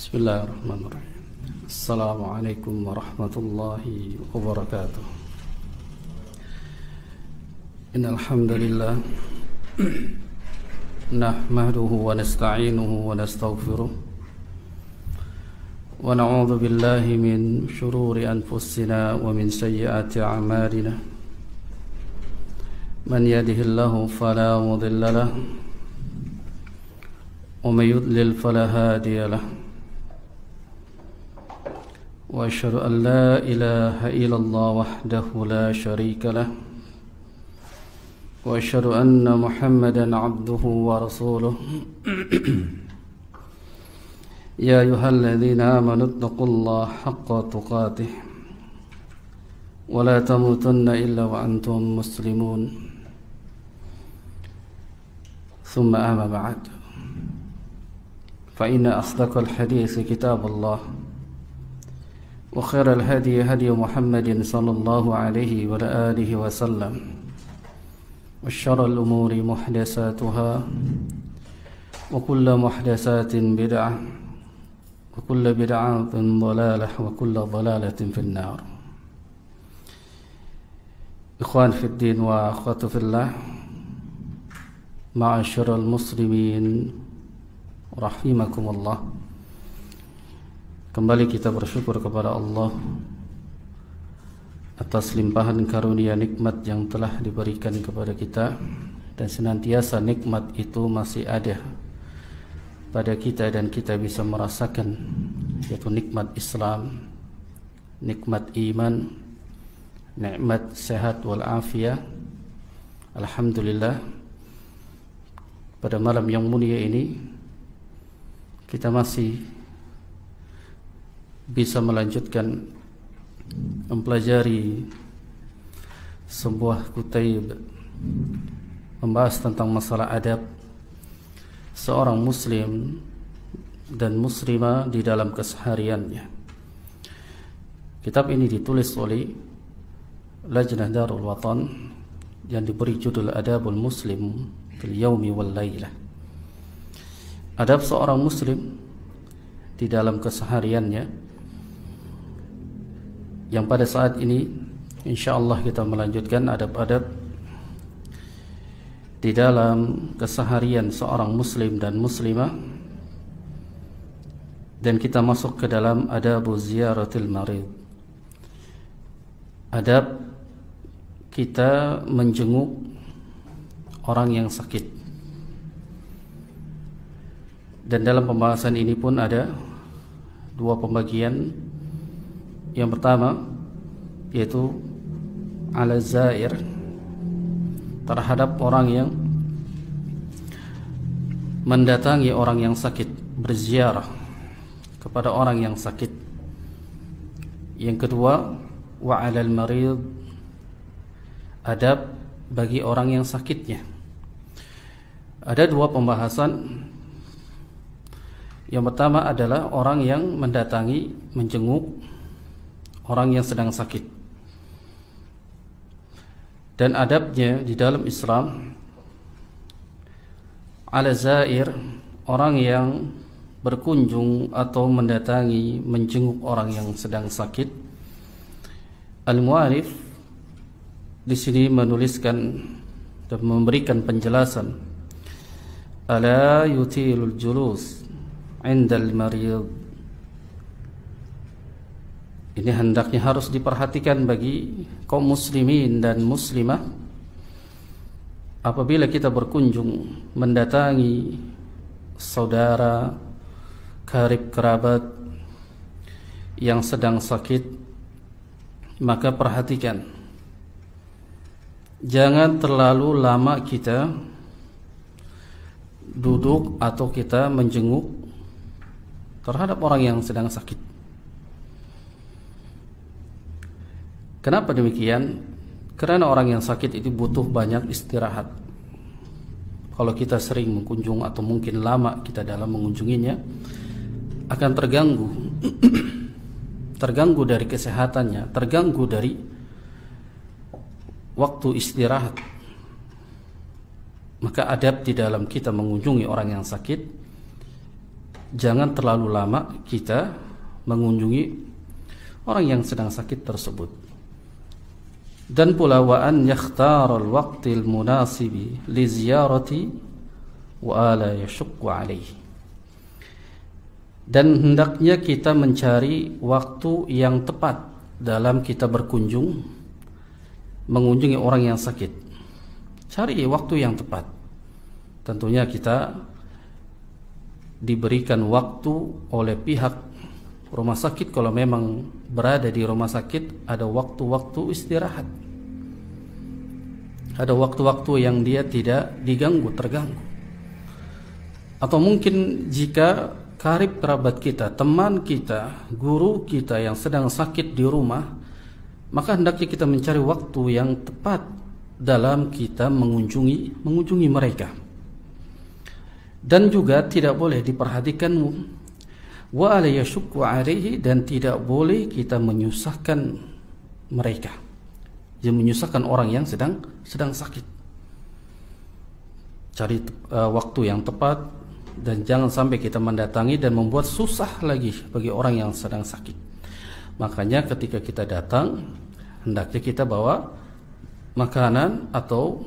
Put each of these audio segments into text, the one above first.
Bismillahirrahmanirrahim. Assalamualaikum warahmatullahi wabarakatuh. Innal hamdalillah nahmaduhu wa nasta'inuhu wa nastaghfiruh wa na'udzu billahi min shururi anfusina wa min sayyiati a'malina. Man yahdihillahu fala mudilla lahu wa may yudlil fala hadiya lahu. وأشهد أن لا إله إلا الله وحده لا شريك له وأشهد أن محمدا عبده ورسوله يا أيها الذين آمنوا اتقوا الله حق تقاته ولا تموتن إلا وأنتم مسلمون ثم أما بعد فإن أصدق الحديث كتاب الله وخير الهدي هدي محمد صلى الله عليه وعلى آله وسلم وشر الأمور محدثاتها وكل محدثات بدعة وكل بدعة ضلالة وكل ضلالة في النار. إخوان في الدين وأخوات في الله معاشر المسلمين رحمكم الله. Kembali kita bersyukur kepada Allah atas limpahan karunia nikmat yang telah diberikan kepada kita, dan senantiasa nikmat itu masih ada pada kita dan kita bisa merasakan, yaitu nikmat Islam, nikmat iman, nikmat sehat wal afiyah. Alhamdulillah, pada malam yang mulia ini kita masih bisa melanjutkan mempelajari sebuah kutaib membahas tentang masalah adab seorang muslim dan muslimah di dalam kesehariannya. Kitab ini ditulis oleh Lajnah Darul Watan yang diberi judul Adabul Muslim fil Yaumi wal Lailah. Adab seorang muslim di dalam kesehariannya, yang pada saat ini insyaallah kita melanjutkan adab-adab di dalam keseharian seorang muslim dan muslimah, dan kita masuk ke dalam adabu ziyaratil marid, adab kita menjenguk orang yang sakit. Dan dalam pembahasan ini pun ada dua pembagian. Yang pertama yaitu ala zair, terhadap orang yang mendatangi orang yang sakit, berziarah kepada orang yang sakit. Yang kedua wa alal marid, adab bagi orang yang sakitnya. Ada dua pembahasan. Yang pertama adalah orang yang mendatangi, menjenguk orang yang sedang sakit. Dan adabnya di dalam Islam, ala zair, orang yang berkunjung atau mendatangi, menjenguk orang yang sedang sakit. Al-mu'alif di sini menuliskan dan memberikan penjelasan, ala yutilul julus indal marid. Ini hendaknya harus diperhatikan bagi kaum muslimin dan muslimah apabila kita berkunjung mendatangi saudara, karib kerabat yang sedang sakit, maka perhatikan, jangan terlalu lama kita duduk atau kita menjenguk terhadap orang yang sedang sakit. Kenapa demikian? Karena orang yang sakit itu butuh banyak istirahat. Kalau kita sering mengunjung atau mungkin lama kita dalam mengunjunginya, akan terganggu terganggu dari kesehatannya, terganggu dari waktu istirahat. Maka adab di dalam kita mengunjungi orang yang sakit jangan terlalu lama kita mengunjungi orang yang sedang sakit tersebut. Dan pula wa an yakhtar al-waqtil munasibi li ziyarati wa la yashqu alaihi. Dan hendaknya kita mencari waktu yang tepat dalam kita berkunjung mengunjungi orang yang sakit. Cari waktu yang tepat. Tentunya kita diberikan waktu oleh pihak rumah sakit, kalau memang berada di rumah sakit ada waktu-waktu istirahat, ada waktu-waktu yang dia tidak terganggu. Atau mungkin jika karib kerabat kita, teman kita, guru kita yang sedang sakit di rumah, maka hendaknya kita mencari waktu yang tepat dalam kita mengunjungi mereka. Dan juga tidak boleh diperhatikan wa la yashqu alaihi, dan tidak boleh kita menyusahkan mereka, yang menyusahkan orang yang sedang sakit. Cari waktu yang tepat, dan jangan sampai kita mendatangi dan membuat susah lagi bagi orang yang sedang sakit. Makanya ketika kita datang, hendaknya kita bawa makanan atau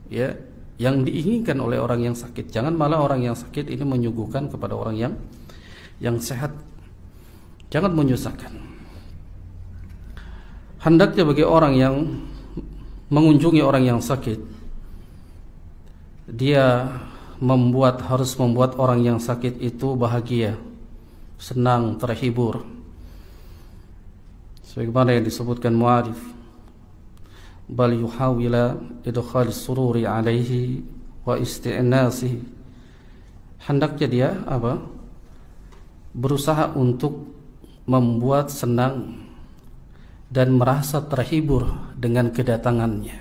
ya yang diinginkan oleh orang yang sakit. Jangan malah orang yang sakit ini menyuguhkan kepada orang yang sehat. Jangan menyusahkan. Hendaknya bagi orang yang mengunjungi orang yang sakit, dia harus membuat orang yang sakit itu bahagia, senang, terhibur. Sebagaimana yang disebutkan mu'arif, bal yuhawila idkhalis sururi alaihi wa isti'nasihi. Hendaknya dia berusaha untuk membuat senang dan merasa terhibur dengan kedatangannya.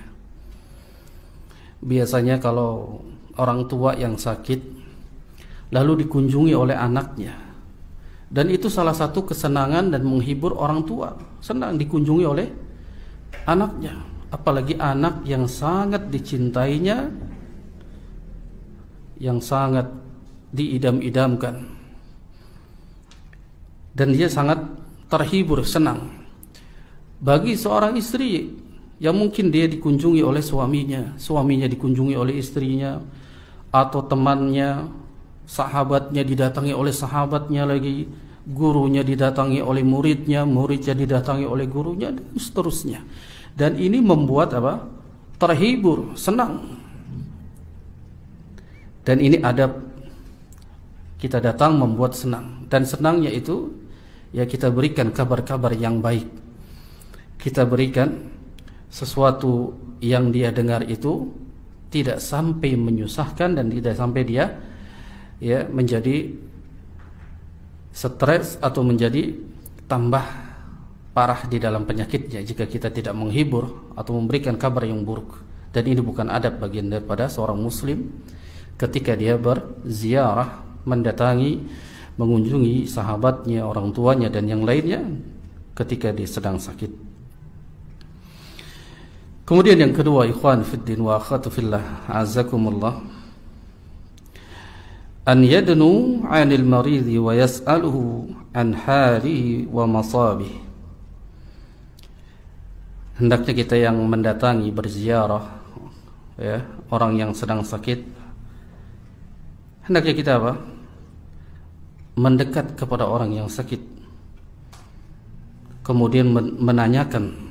Biasanya kalau orang tua yang sakit lalu dikunjungi oleh anaknya, dan itu salah satu kesenangan dan menghibur orang tua, senang dikunjungi oleh anaknya, apalagi anak yang sangat dicintainya, yang sangat diidam-idamkan, dan dia sangat terhibur, senang. Bagi seorang istri yang mungkin dia dikunjungi oleh suaminya dikunjungi oleh istrinya, atau temannya, sahabatnya didatangi oleh sahabatnya lagi, gurunya didatangi oleh muridnya didatangi oleh gurunya, dan seterusnya. Dan ini membuat terhibur, senang. Dan ini adab, kita datang membuat senang, dan senangnya itu ya kita berikan kabar-kabar yang baik, kita berikan sesuatu yang dia dengar itu tidak sampai menyusahkan, dan tidak sampai dia ya menjadi stres atau menjadi tambah parah di dalam penyakitnya jika kita tidak menghibur atau memberikan kabar yang buruk. Dan ini bukan adab bagian daripada seorang muslim ketika dia berziarah, mendatangi, mengunjungi sahabatnya, orang tuanya, dan yang lainnya ketika dia sedang sakit. Kemudian yang kedua, ikhwan fiddin wa akhwatu fillah, azakumullah, an yadnu 'anil maridi wa yas'aluhu an halihi wa masabih. Hendaknya kita yang mendatangi, berziarah ya orang yang sedang sakit, hendaknya kita mendekat kepada orang yang sakit, kemudian menanyakan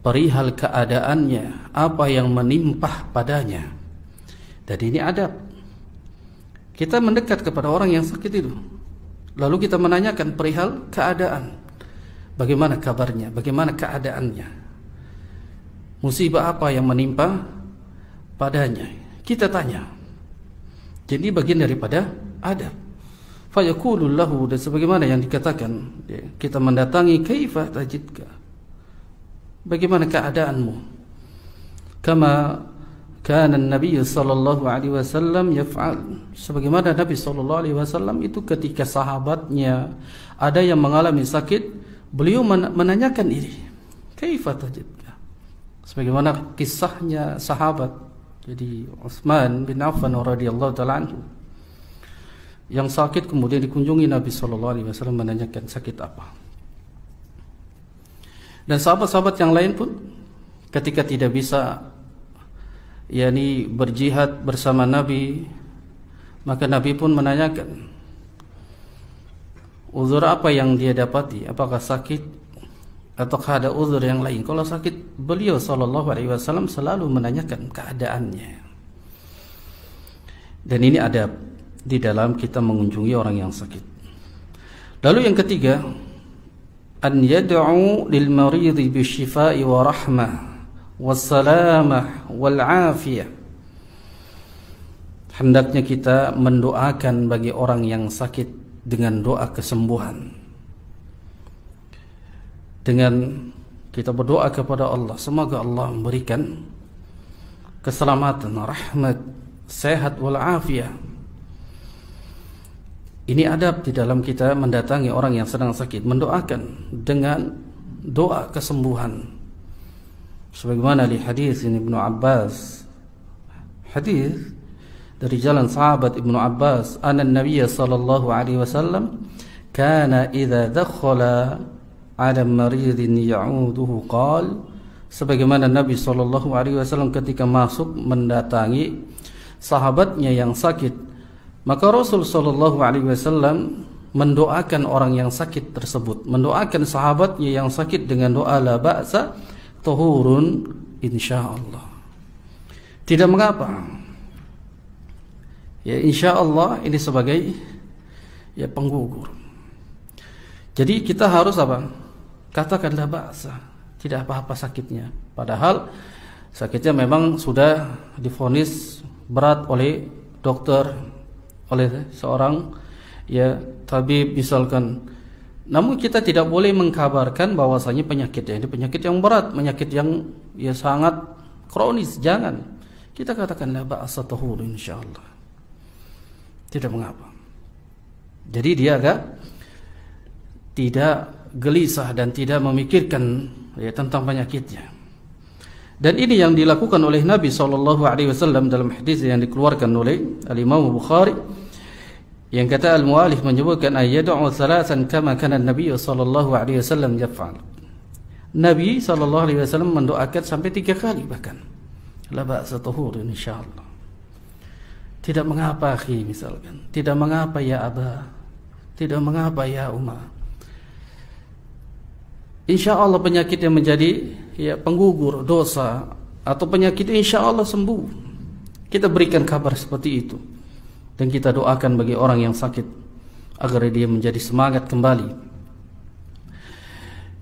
perihal keadaannya, apa yang menimpa padanya. Dan ini adab. Kita mendekat kepada orang yang sakit itu, lalu kita menanyakan perihal keadaan, bagaimana kabarnya, bagaimana keadaannya, musibah apa yang menimpa padanya, kita tanya. Jadi bagian daripada adab. Fayaqulu lahu, dan sebagaimana yang dikatakan, kita mendatangi, kaifa tajidka, bagaimana keadaanmu? Kama kana Nabi sallallahu alaihi wasallam yaf'al, sebagaimana Nabi sallallahu alaihi wasallam itu ketika sahabatnya ada yang mengalami sakit, beliau menanyakan ini, kaifa tajidka, sebagaimana kisahnya sahabat, jadi Utsman bin Affan radhiyallahu taala anhu, yang sakit kemudian dikunjungi Nabi SAW menanyakan sakit apa. Dan sahabat-sahabat yang lain pun ketika tidak bisa berjihad bersama Nabi, maka Nabi pun menanyakan uzur apa yang dia dapati, apakah sakit atau ada uzur yang lain. Kalau sakit, beliau SAW selalu menanyakan keadaannya. Dan ini adab di dalam kita mengunjungi orang yang sakit. Lalu yang ketiga, an yad'u lil maridi bisyifai wa rahmah wassalamah wal afiyah. Hendaknya kita mendoakan bagi orang yang sakit dengan doa kesembuhan. Dengan kita berdoa kepada Allah, semoga Allah memberikan keselamatan, rahmat, sehat wal afiyah. Ini adab di dalam kita mendatangi orang yang sedang sakit, mendoakan dengan doa kesembuhan. Sebagaimana di hadis ini Ibnu Abbas, hadis dari jalan sahabat Ibnu Abbas, anna Nabiy sallallahu alaihi wasallam kana idza dakhala ala maridin ya'uduhu qala, sebagaimana Nabi sallallahu alaihi wasallam ketika masuk mendatangi sahabatnya yang sakit, maka Rasul sallallahu alaihi wasallam mendoakan orang yang sakit tersebut, mendoakan sahabatnya yang sakit dengan doa la ba'sa tuhurun insyaallah. Tidak mengapa. Ya insyaallah ini sebagai penggugur. Jadi kita harus apa? Katakan la ba'sa, tidak apa-apa sakitnya. Padahal sakitnya memang sudah divonis berat oleh dokter, oleh seorang tabib misalkan. Namun kita tidak boleh mengkabarkan bahwasanya penyakitnya ini penyakit yang berat, penyakit yang sangat kronis. Jangan. Kita katakan la ba'sa tahur insyaallah. Tidak mengapa. Jadi dia agak tidak gelisah dan tidak memikirkan tentang penyakitnya. Dan ini yang dilakukan oleh Nabi SAW dalam hadis yang dikeluarkan oleh Al-Imam Bukhari, yang kata al-mu'alif menyebutkan ayyad'u thalathan kama kana Nabi SAW yaf'al. Nabi SAW mendoakan sampai 3 kali bahkan. La ba'sa tahur insyaallah. Tidak mengapa akhi misalkan, tidak mengapa ya Aba, tidak mengapa ya Umar. Insyaallah penyakit yang menjadi penggugur dosa atau penyakit insyaallah sembuh. Kita berikan kabar seperti itu dan kita doakan bagi orang yang sakit agar dia menjadi semangat kembali,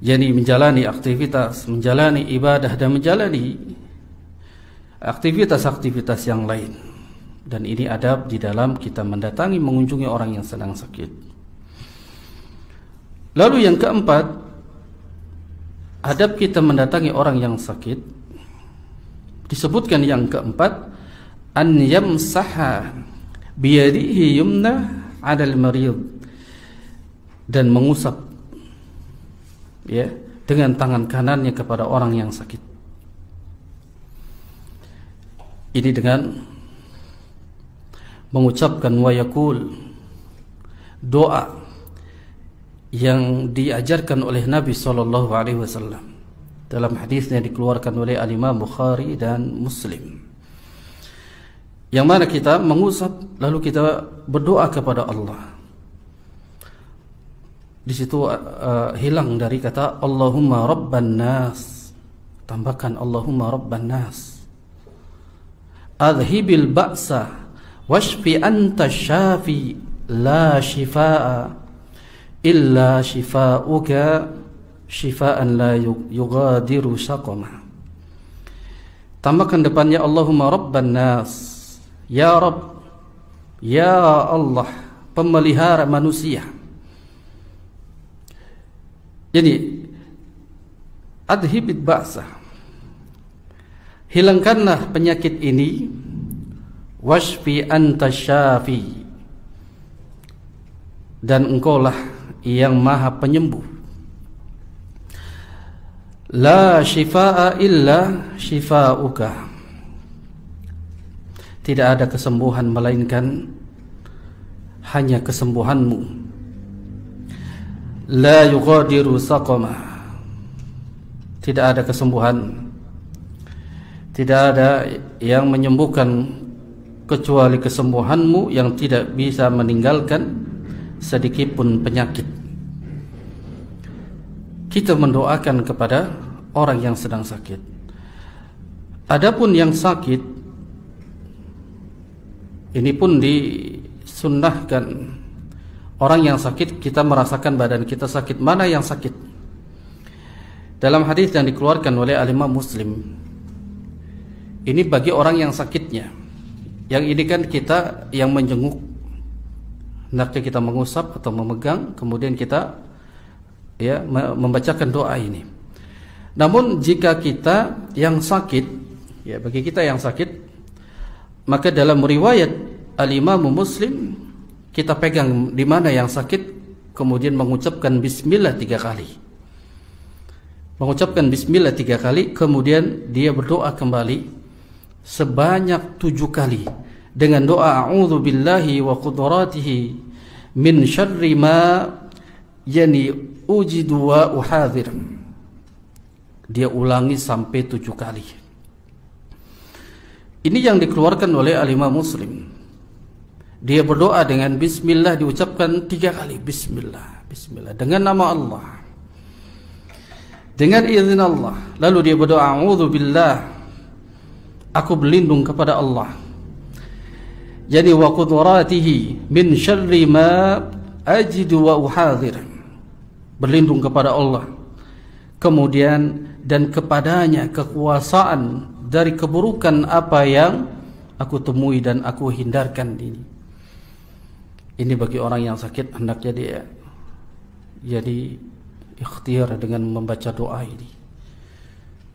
jadi menjalani aktivitas, menjalani ibadah dan menjalani aktivitas-aktivitas yang lain. Dan ini adab di dalam kita mendatangi, mengunjungi orang yang sedang sakit. Lalu yang keempat, adab kita mendatangi orang yang sakit, disebutkan yang keempat, an yamsaha biyadihi yumna 'alal marid, dan mengusap dengan tangan kanannya kepada orang yang sakit. Ini dengan mengucapkan wa yaqul, doa yang diajarkan oleh Nabi SAW dalam hadisnya dikeluarkan oleh Al-Imam Bukhari dan Muslim, yang mana kita mengusap lalu kita berdoa kepada Allah. Di situ hilang dari kata Allahumma rabban nas, tambahkan Allahumma rabban nas, adhibil ba'sa washfi anta syafi la shifaa illa shifauka shifaan la yughadiru saqama. Tambahkan depannya Allahumma rabban nas, ya Rabb, ya Allah pemelihara manusia. Jadi adhibit ba'sa, hilangkanlah penyakit ini, washfi anta syafi, dan engkaulah yang maha penyembuh. La shifaa illa shifauka, tidak ada kesembuhan melainkan hanya kesembuhanmu. La yughadiru saqama, tidak ada kesembuhan, tidak ada yang menyembuhkan kecuali kesembuhanmu yang tidak bisa meninggalkan sedikit pun penyakit. Kita mendoakan kepada orang yang sedang sakit. Adapun yang sakit, ini pun disunnahkan. Orang yang sakit, kita merasakan badan kita sakit. Mana yang sakit? Dalam hadis yang dikeluarkan oleh Al-Imam Muslim, ini bagi orang yang sakitnya. Yang ini kan kita yang menjenguk, hendaknya kita mengusap atau memegang, kemudian kita ya membacakan doa ini. Namun jika kita yang sakit, ya bagi kita yang sakit, maka dalam riwayat Al-Imam Muslim, kita pegang di mana yang sakit, kemudian mengucapkan bismillah 3 kali. Mengucapkan bismillah 3 kali, kemudian dia berdoa kembali sebanyak 7 kali dengan doa a'udzu billahi wa qudratihi min syarri ma yani ujidu wa uhadir. Dia ulangi sampai 7 kali. Ini yang dikeluarkan oleh Al-Imam Muslim. Dia berdoa dengan bismillah, diucapkan 3 kali. Bismillah, bismillah, dengan nama Allah, dengan izin Allah. Lalu dia berdoa a'udzu billah, aku berlindung kepada Allah, jadi wa qudratihi min syarri ma ajidu wa uhadir, berlindung kepada Allah, kemudian dan kepadanya kekuasaan dari keburukan apa yang aku temui dan aku hindarkan ini. Ini bagi orang yang sakit, hendaknya dia jadi ikhtiar dengan membaca doa ini,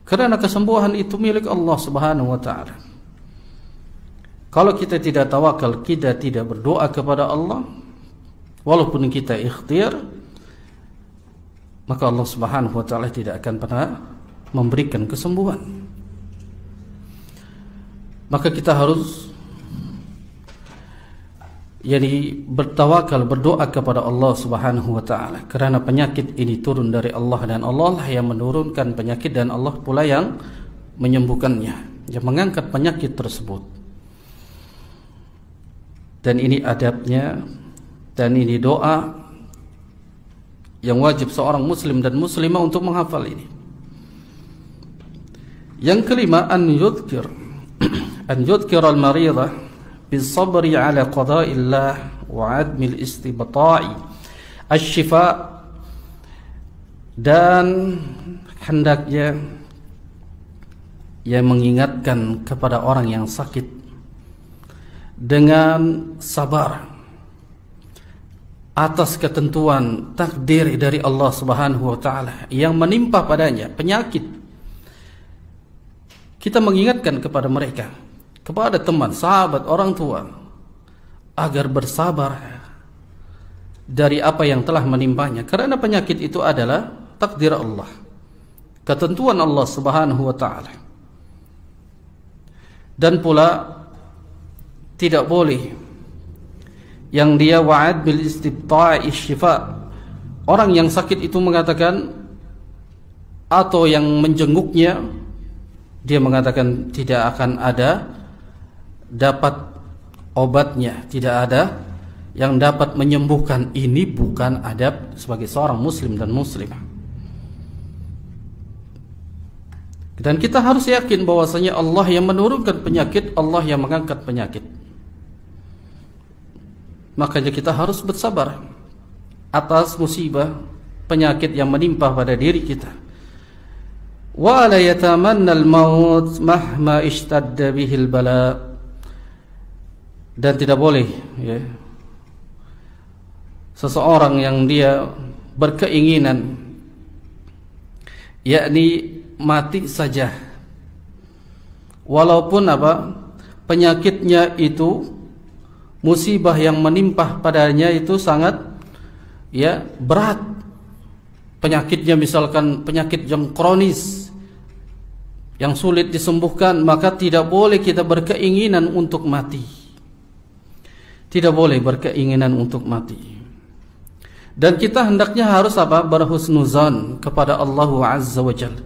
karena kesembuhan itu milik Allah Subhanahu wa ta'ala. Kalau kita tidak tawakal, kita tidak berdoa kepada Allah, walaupun kita ikhtiar, maka Allah Subhanahu wa ta'ala tidak akan pernah memberikan kesembuhan. Maka kita harus bertawakal, berdoa kepada Allah Subhanahu wa ta'ala, karena penyakit ini turun dari Allah, dan Allah lah yang menurunkan penyakit, dan Allah pula yang menyembuhkannya, yang mengangkat penyakit tersebut. Dan ini adabnya, dan ini doa yang wajib seorang muslim dan muslimah untuk menghafal ini. Yang kelima, an yudhkir al-maridah bisabri ala qada'illah wa admil istibta'i asy-syifa, dan hendaknya yang mengingatkan kepada orang yang sakit dengan sabar atas ketentuan takdir dari Allah Subhanahu wa ta'ala yang menimpa padanya penyakit. Kita mengingatkan kepada mereka, kepada teman, sahabat, orang tua, agar bersabar dari apa yang telah menimpanya, karena penyakit itu adalah takdir Allah, ketentuan Allah Subhanahu wa ta'ala. Dan pula tidak boleh yang dia wa'ad bil istibta'i syifa, orang yang sakit itu mengatakan, atau yang menjenguknya, dia mengatakan tidak akan ada dapat obatnya, tidak ada yang dapat menyembuhkan. Ini bukan adab sebagai seorang muslim dan muslimah. Dan kita harus yakin bahwasanya Allah yang menurunkan penyakit, Allah yang mengangkat penyakit. Makanya kita harus bersabar atas musibah penyakit yang menimpa pada diri kita. Wa la yatamanna al-maut mahma ishtadda bihil bala. Dan tidak boleh ya, seseorang yang dia berkeinginan yakni mati saja, walaupun penyakitnya itu, musibah yang menimpa padanya itu sangat ya berat. Penyakitnya misalkan penyakit yang kronis, yang sulit disembuhkan, maka tidak boleh kita berkeinginan untuk mati. Tidak boleh berkeinginan untuk mati. Dan kita hendaknya harus apa? Berhusnuzan kepada Allah Azza wa Jalla.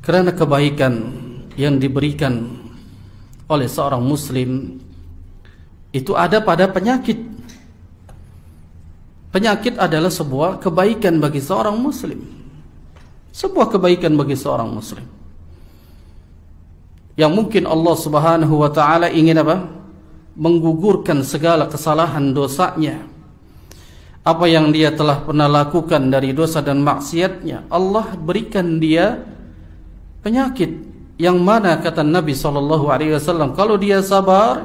Karena kebaikan yang diberikan oleh seorang muslim itu ada pada penyakit. Penyakit adalah sebuah kebaikan bagi seorang muslim. Sebuah kebaikan bagi seorang muslim. Yang mungkin Allah Subhanahu wa taala ingin apa? Menggugurkan segala kesalahan dosanya. Apa yang dia telah pernah lakukan dari dosa dan maksiatnya, Allah berikan dia penyakit yang mana kata Nabi SAW, kalau dia sabar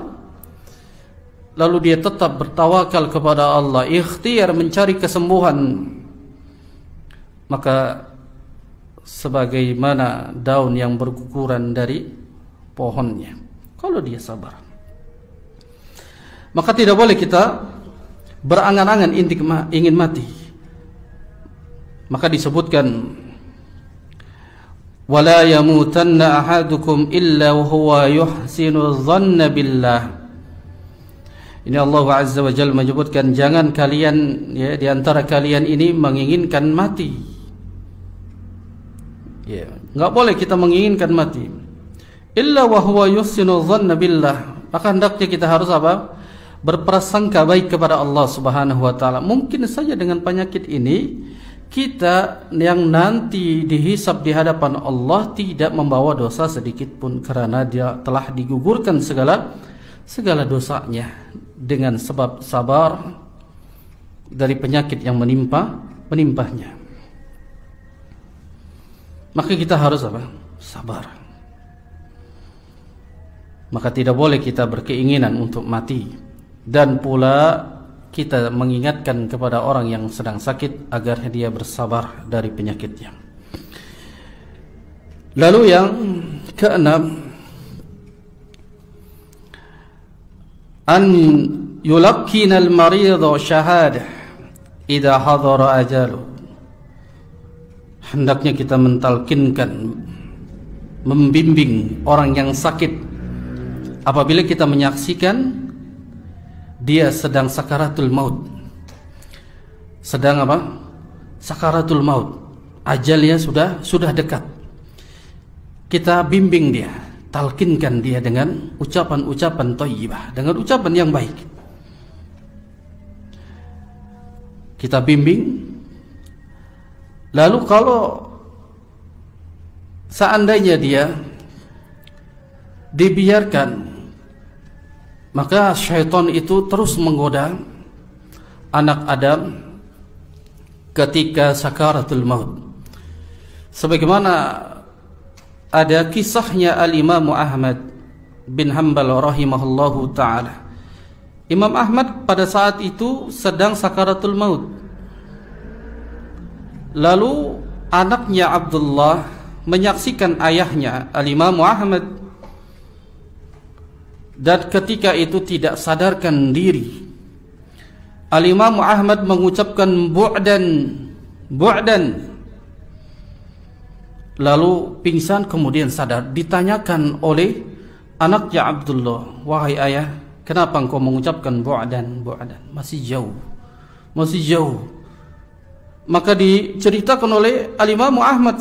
lalu dia tetap bertawakal kepada Allah, ikhtiar mencari kesembuhan, maka sebagaimana daun yang berguguran dari pohonnya kalau dia sabar. Maka tidak boleh kita berangan-angan ingin mati. Maka disebutkan, wala yamutanna ahadukum illa huwa yuhsinu dhanna billah. Ini Allah Azza wa Jalla menyebutkan, jangan kalian ya, di antara kalian ini menginginkan mati. Ya, enggak boleh kita menginginkan mati. Illa wa huwa yuhsinu dhanna billah. Maka hendaknya kita harus apa? Berprasangka baik kepada Allah Subhanahu wa taala. Mungkin saja dengan penyakit ini kita yang nanti dihisab di hadapan Allah tidak membawa dosa sedikit pun, karena dia telah digugurkan segala dosanya dengan sebab sabar dari penyakit yang menimpahnya. Maka kita harus apa? Sabar. Maka tidak boleh kita berkeinginan untuk mati. Dan pula kita mengingatkan kepada orang yang sedang sakit agar dia bersabar dari penyakitnya. Lalu yang keenam, an yulakkina al-maridha syahadah idza hadara ajalu. Hendaknya kita mentalkinkan, membimbing orang yang sakit apabila kita menyaksikan dia sedang sakaratul maut. Sedang apa? Sakaratul maut. Ajalnya sudah dekat. Kita bimbing dia, talkinkan dia dengan ucapan-ucapan thayyibah, dengan ucapan yang baik. Kita bimbing. Lalu kalau seandainya dia dibiarkan, maka syaitan itu terus menggoda anak Adam ketika sakaratul maut. Sebagaimana ada kisahnya Al-Imam Ahmad bin Hanbal rahimahullahu ta'ala. Imam Ahmad pada saat itu sedang sakaratul maut. Lalu anaknya Abdullah menyaksikan ayahnya Al-Imam Ahmad, dan ketika itu tidak sadarkan diri. Al-Imam Ahmad mengucapkan bu'dan. Lalu pingsan, kemudian sadar. Ditanyakan oleh anaknya Abdullah, wahai ayah, kenapa engkau mengucapkan bu'dan? Masih jauh. Maka diceritakan oleh Al-Imam Ahmad,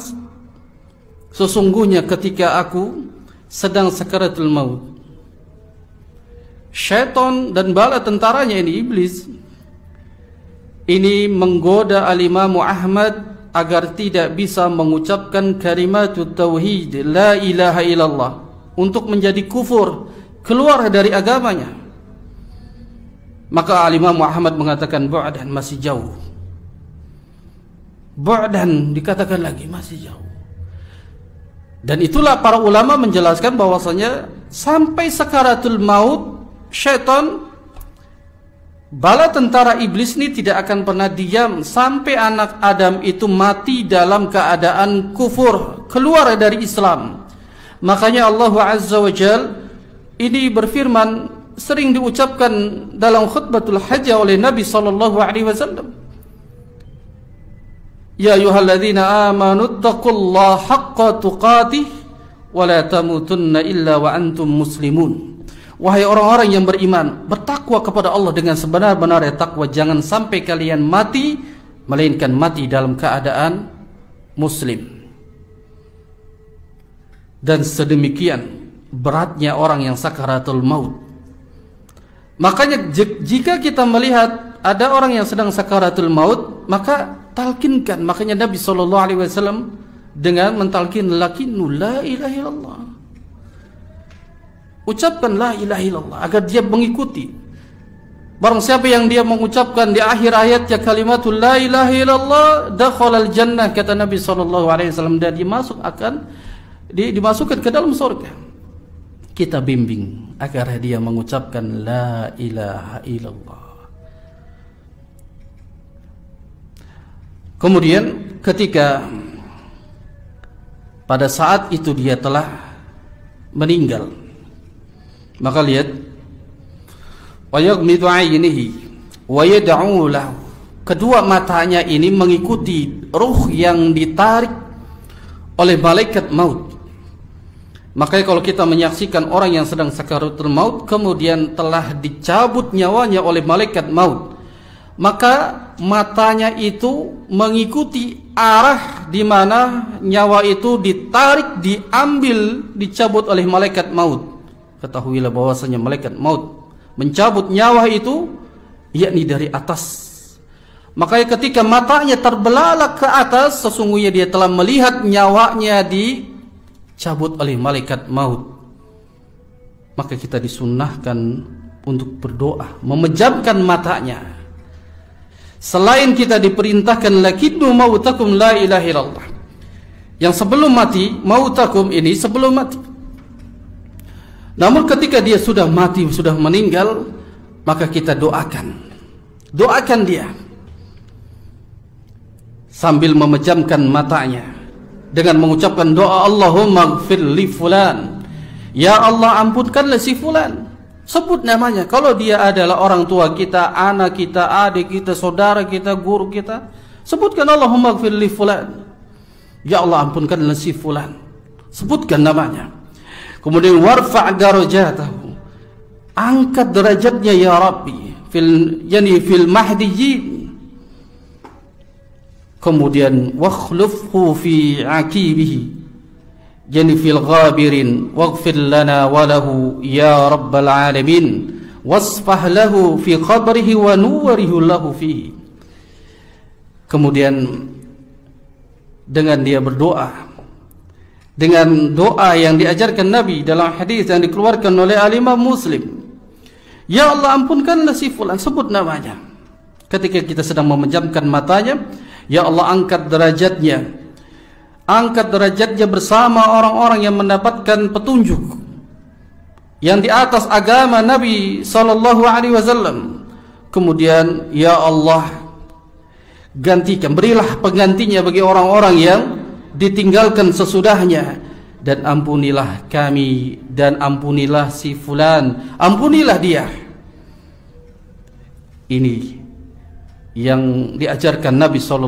sesungguhnya ketika aku sedang sakaratul maut, syaitan dan bala tentaranya ini, iblis, ini menggoda Al-Imam Ahmad agar tidak bisa mengucapkan kalimatut tauhid, la ilaha illallah, untuk menjadi kufur, keluar dari agamanya. Maka Al-Imam Ahmad mengatakan bu'dan, masih jauh. Bu'dan, dikatakan lagi masih jauh. Dan itulah para ulama menjelaskan bahwasanya sampai sakaratul maut, syaitan, bala tentara iblis ini tidak akan pernah diam sampai anak Adam itu mati dalam keadaan kufur, keluar dari Islam. Makanya Allah Azza wa Jalla ini berfirman, sering diucapkan dalam khutbatul hajjah oleh Nabi sallallahu alaihi wasallam, ya ayyuhalladzina amanu taqullaha haqqa tuqatih wa la tamutunna illa wa antum muslimun. wahai orang-orang yang beriman, bertakwa kepada Allah dengan sebenar-benarnya takwa. Jangan sampai kalian mati melainkan mati dalam keadaan muslim. Dan sedemikian beratnya orang yang sakaratul maut. Makanya jika kita melihat ada orang yang sedang sakaratul maut, maka talkinkan. Makanya Nabi SAW dengan mentalkin lakinu la ilaha illallah, ucapkan la ilaha illallah agar dia mengikuti. Barang siapa yang dia mengucapkan di akhir ayatnya kalimatul la ilaha illallah dakhalal jannah, kata Nabi SAW, dan dimasukkan ke dalam surga. Kita bimbing agar dia mengucapkan la ilaha illallah. Kemudian ketika pada saat itu dia telah meninggal, maka lihat, wa yaghmidu 'ainihi wa yad'u lahu, kedua matanya ini mengikuti ruh yang ditarik oleh malaikat maut. Makanya kalau kita menyaksikan orang yang sedang sakaratul maut kemudian telah dicabut nyawanya oleh malaikat maut, maka matanya itu mengikuti arah di mana nyawa itu ditarik, diambil, dicabut oleh malaikat maut. Ketahuilah bahwasanya malaikat maut mencabut nyawa itu yakni dari atas. Makanya ketika matanya terbelalak ke atas, sesungguhnya dia telah melihat nyawanya dicabut oleh malaikat maut. Maka kita disunnahkan untuk berdoa, memejamkan matanya. Selain kita diperintahkan lakinnu mautakum la ilaha illallah, yang sebelum mati, mautakum ini sebelum mati. Namun ketika dia sudah mati, sudah meninggal, maka kita doakan dia sambil memejamkan matanya dengan mengucapkan doa, Allahumma ighfir li fulan, ya Allah ampunkanlah si fulan. Sebut namanya. Kalau dia adalah orang tua kita, anak kita, adik kita, saudara kita, guru kita, sebutkan Allahumma ighfir li fulan, ya Allah ampunkanlah si fulan. Sebutkan namanya. Kemudian warfa' darajatahu, angkat derajatnya ya Rabbi fil mahdiyyin. Kemudian wakhlufhu fi aqibihi, yani fil ghabirin, waghfir lana wa lahu ya rabbal alamin, wasfah lahu fi qabrihi wa nuwarihu lahu fihi. Kemudian dengan dia berdoa dengan doa yang diajarkan Nabi dalam hadis yang dikeluarkan oleh Imam Muslim, ya Allah ampunkanlah si fulan, sebut namanya. Ketika kita sedang memejamkan matanya, ya Allah angkat derajatnya bersama orang-orang yang mendapatkan petunjuk yang di atas agama Nabi SAW. Kemudian ya Allah gantikan, berilah penggantinya bagi orang-orang yang ditinggalkan sesudahnya, dan ampunilah kami dan ampunilah si fulan, ampunilah dia. Ini yang diajarkan Nabi SAW.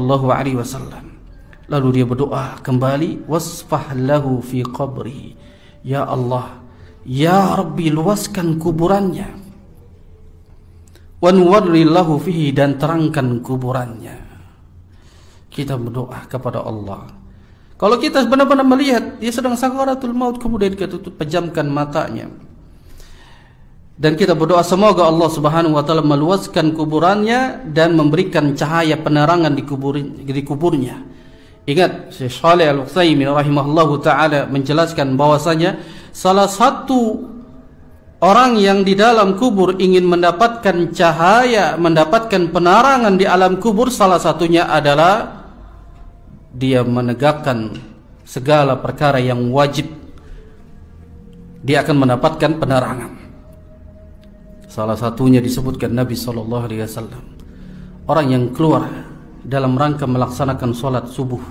Lalu dia berdoa kembali, wasfah lahu fi qabri, ya Allah, ya Rabbi luaskan kuburannya, wanwarri lahu fihi, dan terangkan kuburannya. Kita berdoa kepada Allah. Kalau kita benar-benar melihat dia sedang sakaratul maut, kemudian kita tutup, pejamkan matanya, dan kita berdoa semoga Allah Subhanahu wa taala meluaskan kuburannya dan memberikan cahaya penerangan di kuburnya. Ingat, Syekh Shalih Al-Utsaimin rahimahullahu taala menjelaskan bahwasanya salah satu orang yang di dalam kubur ingin mendapatkan cahaya, mendapatkan penerangan di alam kubur, salah satunya adalah dia menegakkan segala perkara yang wajib. Dia akan mendapatkan penerangan. Salah satunya disebutkan Nabi SAW, orang yang keluar dalam rangka melaksanakan sholat subuh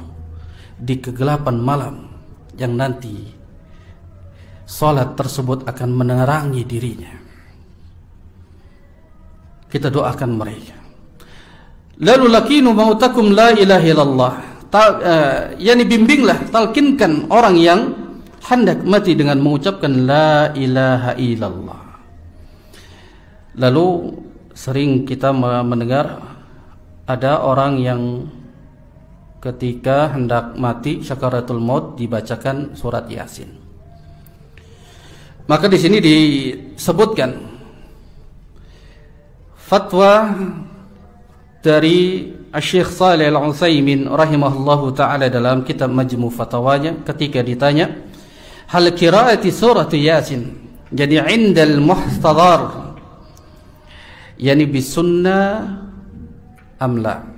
di kegelapan malam, yang nanti sholat tersebut akan menerangi dirinya. Kita doakan mereka. Lalu lakinu mautakum la ilaha illallah, yani bimbinglah, talkinkan orang yang hendak mati dengan mengucapkan la ilaha illallah. Lalu sering kita mendengar ada orang yang ketika hendak mati sakaratul maut dibacakan surat Yasin. Maka di sini disebutkan fatwa dari Syekh Shalih Al-Utsaimin rahimahullahu taala dalam kitab Majmu' Fatawanya ketika ditanya hal qiraati surat Yasin jadi indal muhtadar yani bisunnah amla.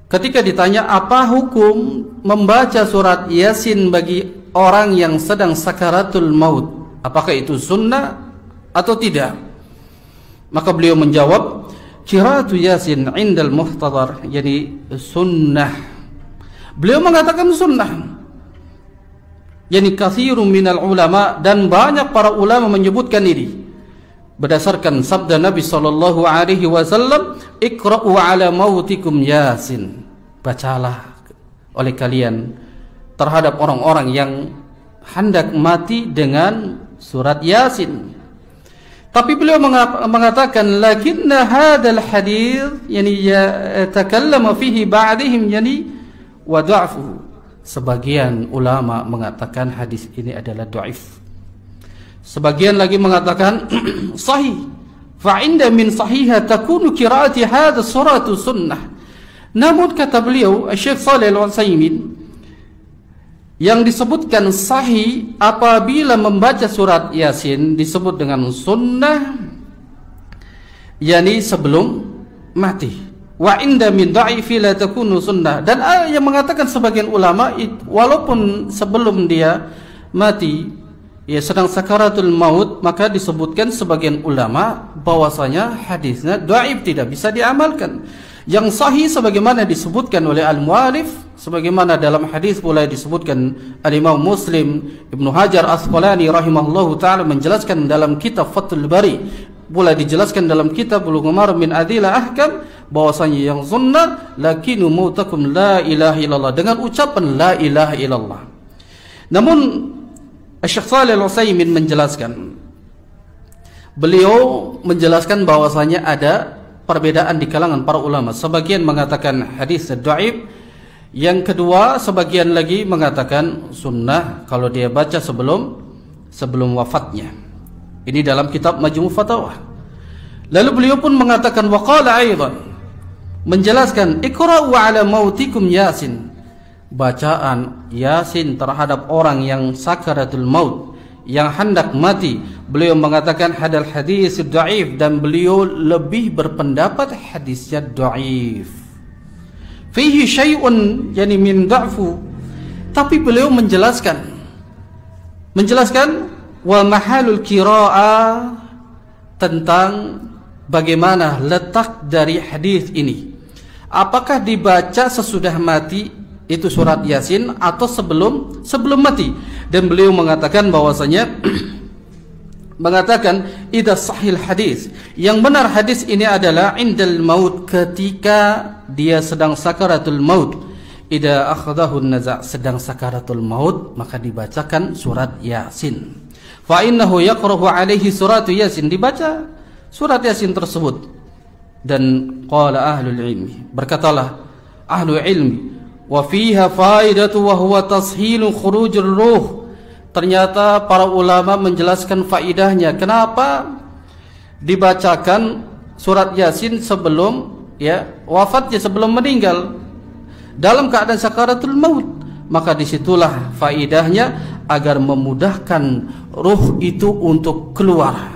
Ketika ditanya apa hukum membaca surat Yasin bagi orang yang sedang sakaratul maut, apakah itu sunnah atau tidak? Maka beliau menjawab qiraatu Yasin indal muhtadar yani sunnah. Beliau mengatakan sunnah. Yani katsirun minal ulama, dan banyak para ulama menyebutkan ini berdasarkan sabda Nabi sallallahu alaihi wasallam, iqra'u ala mautikum Yasin. Bacalah oleh kalian terhadap orang-orang yang hendak mati dengan surat Yasin. Tapi beliau mengatakan lakinna hadzal hadits yani yatakallama fihi ba'dihim yani wa dha'fuhu. Sebagian ulama mengatakan hadis ini adalah dhaif. Sebagian lagi mengatakan sahih. Fa inda min sahiha takunu qiraati hadha suratu sunnah. Namun kata beliau Syekh Shalih Al-Utsaimin, yang disebutkan sahih apabila membaca surat Yasin disebut dengan sunnah, yakni sebelum mati. Wa inda min dha'ifi la takunu sunnah. Dan yang mengatakan sebagian ulama walaupun sebelum dia mati ya sedang sakaratul maut, maka disebutkan sebagian ulama bahwasanya hadisnya dhaif, tidak bisa diamalkan. Yang sahih sebagaimana disebutkan oleh al-mu'allif, sebagaimana dalam hadis pula disebutkan al-Imam Muslim, Ibnu Hajar Asqalani rahimahullahu taala menjelaskan dalam kitab Fathul Bari, pula dijelaskan dalam kitab Bulughul Maram min Adillah Ahkam, bahwasanya yang sunnah lakinu mautakum la ilaha illallah, dengan ucapan la ilaha illallah. Namun Syekh Shalih Al-Utsaimin menjelaskan, beliau menjelaskan bahwasanya ada perbedaan di kalangan para ulama. Sebagian mengatakan hadis dhaif, yang kedua sebagian lagi mengatakan sunnah kalau dia baca sebelum wafatnya. Ini dalam kitab Majmu' Fatawa. Lalu beliau pun mengatakan waqala aidan, menjelaskan iqra'u ala mautikum Yasin. Bacaan Yasin terhadap orang yang sakaratul maut, yang hendak mati, beliau mengatakan hadal hadis dhaif, dan beliau lebih berpendapat hadisnya dhaif. Fihi syai'un yani min dha'fu. Tapi beliau menjelaskan wa mahalul qira'ah, tentang bagaimana letak dari hadis ini. Apakah dibaca sesudah mati itu surat Yasin atau sebelum mati? Dan beliau mengatakan bahwasanya mengatakan idza sahih hadis, yang benar hadis ini adalah indal maut, ketika dia sedang sakaratul maut. Idza akhadahu an-naza', sedang sakaratul maut, maka dibacakan surat Yasin. Fa innahu yaqra'u alaihi suratu Yasin, dibaca surat Yasin tersebut. Dan qala ahlul ilmi, berkatalah ahlul ilmi, wa fiha faidatu wa huwa tashilu khurujur ruh. Ternyata para ulama menjelaskan faidahnya kenapa dibacakan surat Yasin sebelum wafatnya, sebelum meninggal dalam keadaan sakaratul maut. Maka disitulah faidahnya agar memudahkan ruh itu untuk keluar.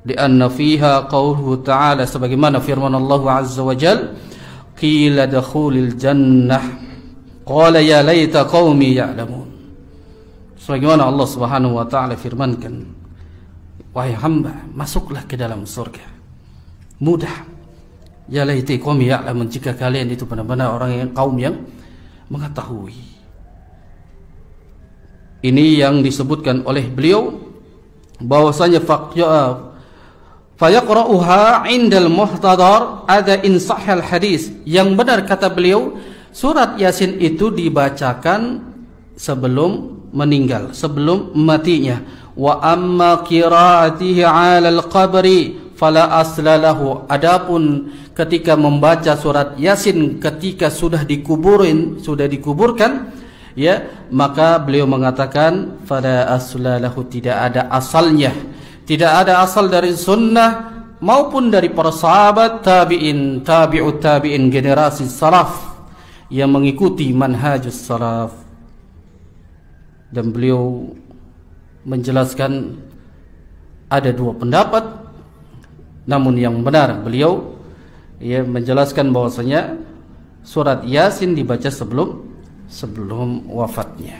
Di anna fiha qauluhu ta'ala, sebagaimana firman Allah azza wa jalla, qila dakhulil jannah qala ya laita qaumi ya'lamun. Sebagaimana Allah Subhanahu wa taala firmankan, wahai hamba, masuklah ke dalam surga. Mudah. Ya laita qaumi ya'lamun, jika kalian itu benar-benar orang yang kaum yang mengetahui. Ini yang disebutkan oleh beliau bahwasanya fayaqra'uha 'indal muhtadar ada in sahhal hadis. Yang benar kata beliau, surat Yasin itu dibacakan sebelum meninggal, sebelum matinya. Wa amma qiraatihi 'ala al-qabri fala asla lahu. Adapun ketika membaca surat Yasin ketika sudah dikuburkan, ya, maka beliau mengatakan fala asla lahu, tidak ada asalnya, tidak ada asal dari sunnah maupun dari para sahabat, tabi'in, tabi'ut tabi'in, generasi salaf yang mengikuti manhajus salaf. Dan beliau menjelaskan ada dua pendapat, namun yang benar beliau menjelaskan bahwasanya surat Yasin dibaca sebelum wafatnya.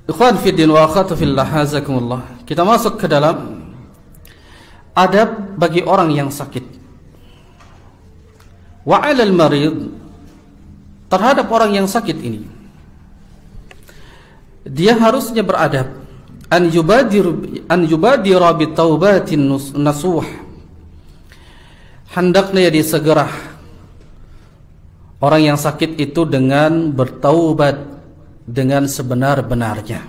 Ikhwan fiddin wa akhwat fillah, hazakumullah. Kita masuk ke dalam adab bagi orang yang sakit. Wa 'alal marid, terhadap orang yang sakit ini dia harusnya beradab, an yubadira bi taubatin nasuh, hendaknya dia segera, orang yang sakit itu, dengan bertaubat dengan sebenar-benarnya.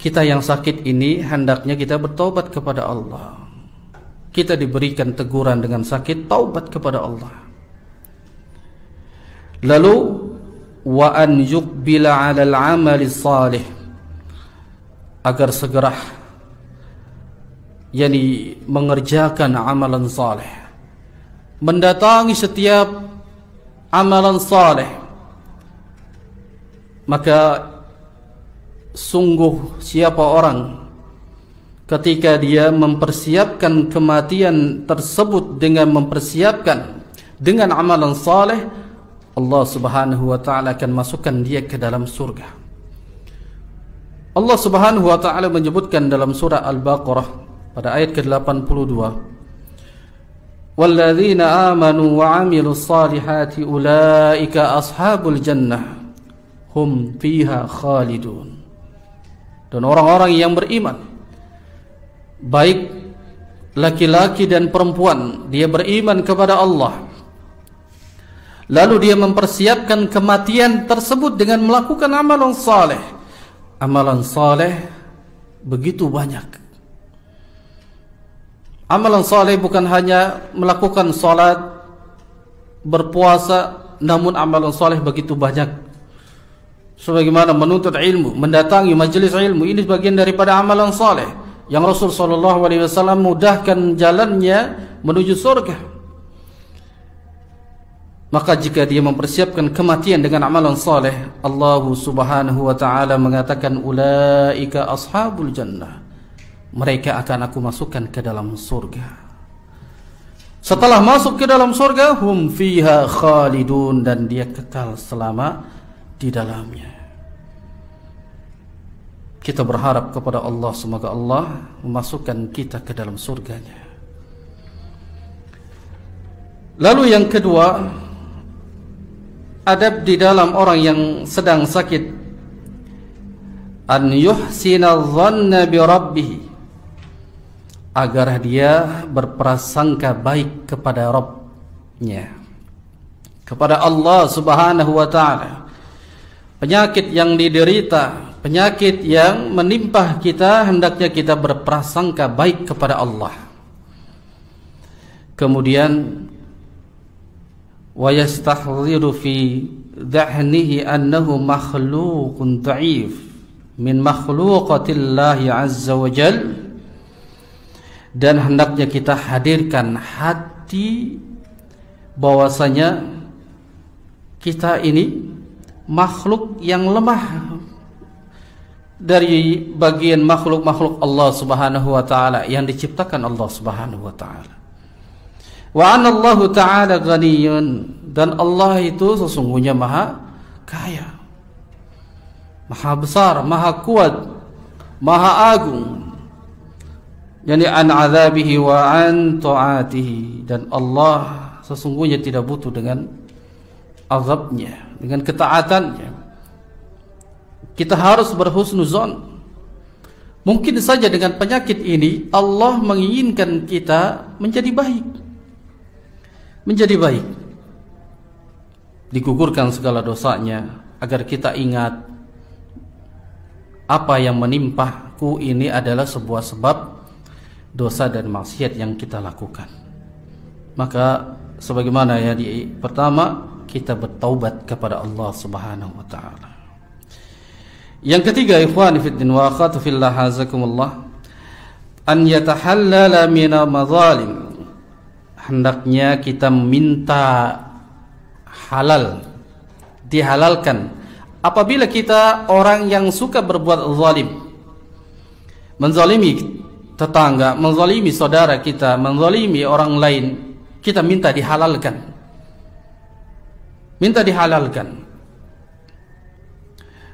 Kita yang sakit ini hendaknya kita bertaubat kepada Allah. Kita diberikan teguran dengan sakit, taubat kepada Allah. Lalu wa an yuqbila 'ala al-'amali salih, agar segera mengerjakan amalan saleh, mendatangi setiap amalan saleh. Maka sungguh siapa orang ketika dia mempersiapkan kematian tersebut dengan mempersiapkan dengan amalan saleh, Allah Subhanahu wa ta'ala akan masukkan dia ke dalam surga. Allah Subhanahu wa ta'ala menyebutkan dalam surah Al-Baqarah pada ayat ke-82, walladzina amanu wa 'amilus salihati ulaika ashabul jannah hum fiha khalidun. Dan orang-orang yang beriman, baik laki-laki dan perempuan, dia beriman kepada Allah, lalu dia mempersiapkan kematian tersebut dengan melakukan amalan saleh. Amalan saleh begitu banyak. Amalan saleh bukan hanya melakukan salat, berpuasa, namun amalan saleh begitu banyak. Sebagaimana menuntut ilmu, mendatangi majelis ilmu, ini bagian daripada amalan saleh yang Rasul sallallahu alaihi wasallam mudahkan jalannya menuju surga. Maka jika dia mempersiapkan kematian dengan amalan saleh, Allah Subhanahu wa ta'ala mengatakan ulaika ashabul jannah, mereka akan aku masukkan ke dalam surga. Setelah masuk ke dalam surga, hum fiha khalidun, dan dia kekal selama di dalamnya. Kita berharap kepada Allah, semoga Allah memasukkan kita ke dalam surganya. Lalu yang kedua, adab di dalam orang yang sedang sakit, an yuhsina dhanna bi rabbih, agar dia berprasangka baik kepada Rabbnya, kepada Allah Subhanahu wa ta'ala. Penyakit yang diderita, penyakit yang menimpa kita, hendaknya kita berprasangka baik kepada Allah. Kemudian wa yastahdhiru fi dhahnihi annahu makhluqun dha'if min makhluqatillahi azza wa jal, dan hendaknya kita hadirkan hati bahwasanya kita ini makhluk yang lemah dari bagian makhluk-makhluk Allah Subhanahu wa ta'ala yang diciptakan Allah Subhanahu wa ta'ala. Wa anallahu ta'ala ghaniyun, dan Allah itu sesungguhnya maha kaya, maha besar, maha kuat, maha agung. Yani an azabihi wa an ta'atihi, dan Allah sesungguhnya tidak butuh dengan azabnya, dengan ketaatannya. Kita harus berhusnuzon. Mungkin saja dengan penyakit ini Allah menginginkan kita menjadi baik, menjadi baik. digugurkan segala dosanya, agar kita ingat apa yang menimpaku ini adalah sebuah sebab dosa dan maksiat yang kita lakukan. Maka sebagaimana ya pertama, kita bertaubat kepada Allah Subhanahu wa taala. Yang ketiga, ikhwani fid din wa akhwati fillah hazakumullah, an yatahallala min madzalim. Hendaknya kita minta halal, dihalalkan apabila kita orang yang suka berbuat zalim, menzalimi tetangga, menzalimi saudara kita, menzalimi orang lain, kita minta dihalalkan. Minta dihalalkan.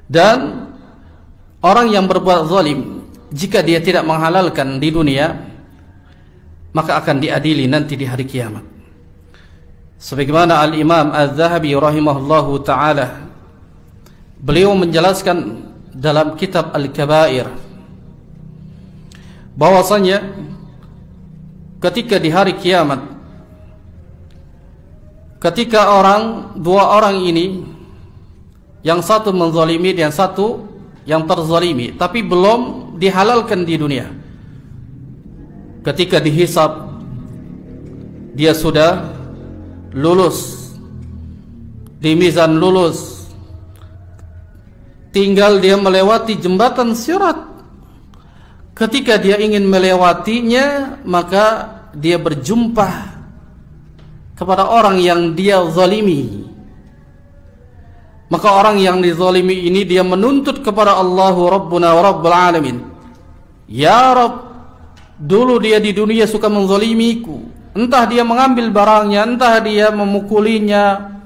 Dan orang yang berbuat zalim, jika dia tidak menghalalkan di dunia, maka akan diadili nanti di hari kiamat. Sebagaimana Al-Imam Al-Zahabi rahimahullahu ta'ala, beliau menjelaskan dalam kitab Al-Kabair bahwasanya ketika di hari kiamat, ketika dua orang ini, yang satu menzalimi dan satu yang terzalimi, tapi belum dihalalkan di dunia, ketika dihisab dia sudah lulus di mizan, lulus, tinggal dia melewati jembatan sirat. Ketika dia ingin melewatinya, maka dia berjumpa kepada orang yang dia zalimi. Maka orang yang dizalimi ini dia menuntut kepada Allahu Rabbuna wa Rabbul Alamin, ya Rabb, dulu dia di dunia suka menzalimiku, entah dia mengambil barangnya, entah dia memukulinya.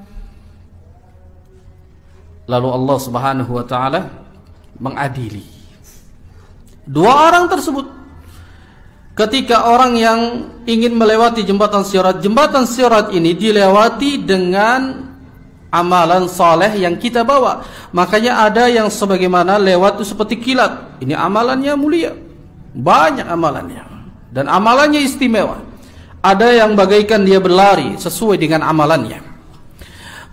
Lalu Allah Subhanahu wa taala mengadili dua orang tersebut. Ketika orang yang ingin melewati jembatan sirat ini dilewati dengan amalan saleh yang kita bawa. Makanya ada yang sebagaimana lewat itu seperti kilat. Ini amalannya mulia, banyak amalannya, dan amalannya istimewa. Ada yang bagaikan dia berlari sesuai dengan amalannya.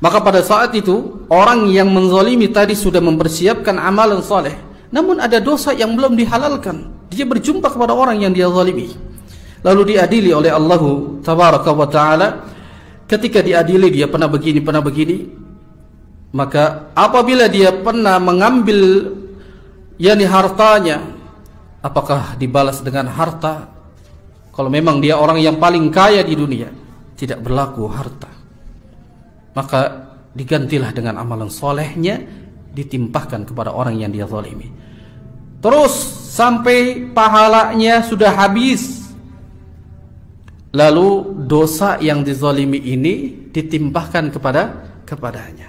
Maka pada saat itu orang yang menzalimi tadi sudah mempersiapkan amalan saleh, namun ada dosa yang belum dihalalkan. Dia berjumpa kepada orang yang dia zalimi, lalu diadili oleh Allah Tabaraka wa Ta'ala. Ketika diadili, dia pernah begini, maka apabila dia pernah mengambil hartanya, apakah dibalas dengan harta? Kalau memang dia orang yang paling kaya di dunia, tidak berlaku harta, maka digantilah dengan amalan solehnya, ditimpahkan kepada orang yang dia zalimi. Terus sampai pahalanya sudah habis, lalu dosa yang dizalimi ini ditimpahkan kepadanya.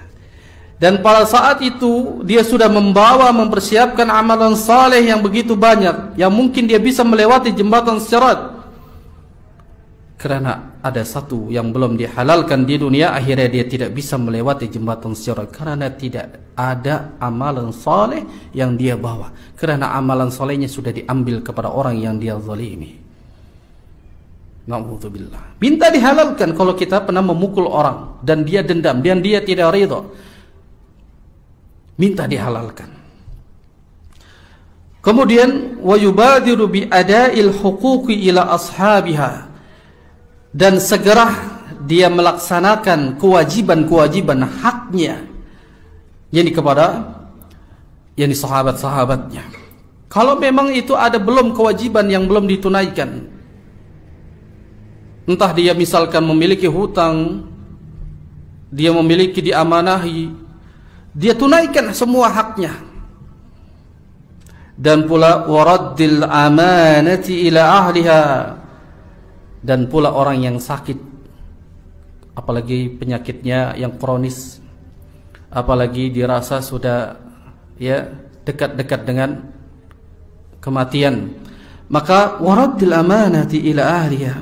Dan pada saat itu dia sudah mempersiapkan amalan saleh yang begitu banyak, yang mungkin dia bisa melewati jembatan sirat. Karena ada satu yang belum dihalalkan di dunia, akhirnya dia tidak bisa melewati jembatan sirat karena tidak ada amalan saleh yang dia bawa. Karena amalan salehnya sudah diambil kepada orang yang dia zalimi. Na'udzubillah. Minta dihalalkan. Kalau kita pernah memukul orang dan dia dendam dan dia tidak ridha, minta dihalalkan. Kemudian wa yubadiru bi ada'il huquqi ila ashabiha, dan segera dia melaksanakan kewajiban-kewajiban haknya kepada sahabat-sahabatnya. Kalau memang itu ada belum kewajiban yang belum ditunaikan, entah dia misalkan memiliki hutang, dia memiliki diamanahi, dia tunaikan semua haknya. Dan pula waraddil amanati ila ahliha, dan pula orang yang sakit, apalagi penyakitnya yang kronis, apalagi dirasa sudah dekat-dekat dengan kematian, maka waraddil amanati ila ahliha,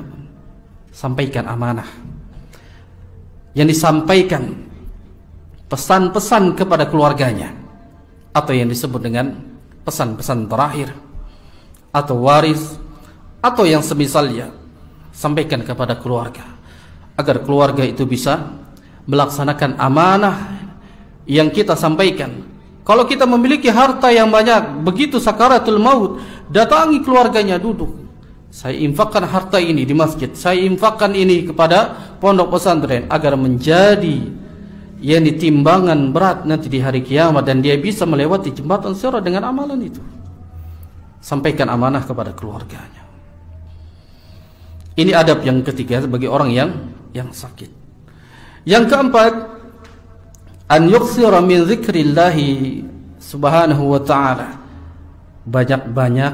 sampaikan amanah yang disampaikan, pesan-pesan kepada keluarganya, atau yang disebut dengan pesan-pesan terakhir atau waris atau yang semisalnya, sampaikan kepada keluarga agar keluarga itu bisa melaksanakan amanah yang kita sampaikan. Kalau kita memiliki harta yang banyak, begitu sakaratul maut, datangi keluarganya, duduk. Saya infakkan harta ini di masjid, saya infakkan ini kepada pondok pesantren agar menjadi timbangan berat nanti di hari kiamat, dan dia bisa melewati jembatan sirat dengan amalan itu. Sampaikan amanah kepada keluarganya. Ini adab yang ketiga bagi orang yang sakit. Yang keempat, an yuksira min zikrillahi subhanahu wa ta'ala. Banyak-banyak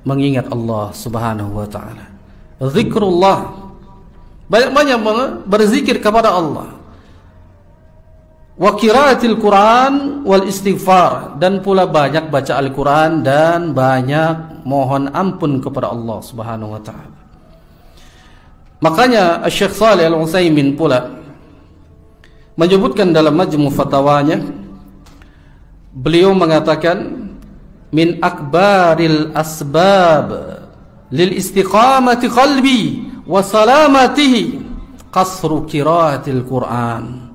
mengingat Allah subhanahu wa ta'ala. Zikrullah, banyak-banyak berzikir kepada Allah. Wa qiraatil Quran wal istighfar, dan pula banyak baca Al-Quran dan banyak mohon ampun kepada Allah subhanahu wa ta'ala. Makanya Syekh Shalih Al-Utsaimin pula menyebutkan dalam majmu' fatwanya, beliau mengatakan min akbaril asbab lil istiqamati qalbi wa salamatihi qasru qiraatil Quran.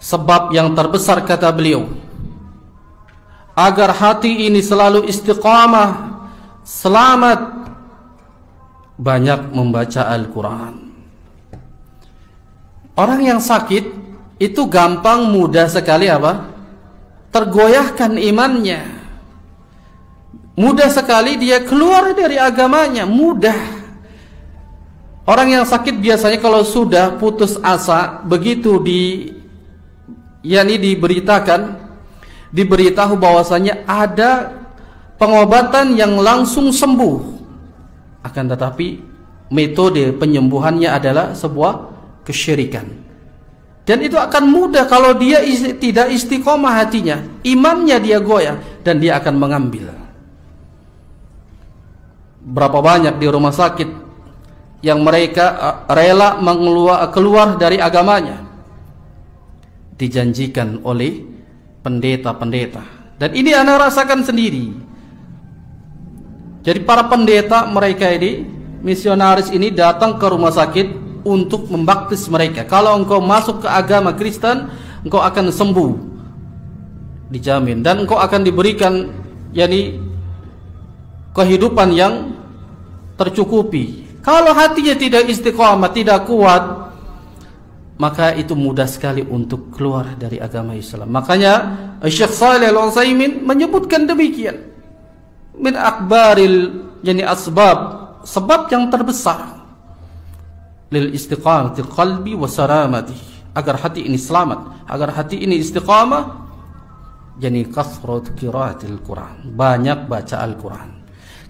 Sebab yang terbesar, kata beliau, agar hati ini selalu istiqamah, selamat, banyak membaca Al-Quran. Orang yang sakit itu gampang, mudah sekali tergoyahkan imannya. Mudah sekali dia keluar dari agamanya, mudah. Orang yang sakit biasanya kalau sudah putus asa, begitu diberitahu bahwasanya ada pengobatan yang langsung sembuh, akan tetapi metode penyembuhannya adalah sebuah kesyirikan, dan itu akan mudah kalau dia tidak istiqomah hatinya, imannya dia goyah, dan dia akan mengambil. Berapa banyak di rumah sakit yang mereka rela keluar dari agamanya, dijanjikan oleh pendeta-pendeta, dan ini Anda rasakan sendiri. Jadi para pendeta mereka ini, misionaris ini datang ke rumah sakit untuk membaptis mereka. Kalau engkau masuk ke agama Kristen, engkau akan sembuh, dijamin, dan engkau akan diberikan kehidupan yang tercukupi. Kalau hatinya tidak istiqamah, tidak kuat, maka itu mudah sekali untuk keluar dari agama Islam. Makanya Syekh Shalih Al-Utsaimin menyebutkan demikian. Min akbaril asbab, sebab yang terbesar lil istiqamati qalbi wa salamati, agar hati ini selamat, agar hati ini istiqamah, kasrat qiraatil Quran, banyak baca Al-Quran.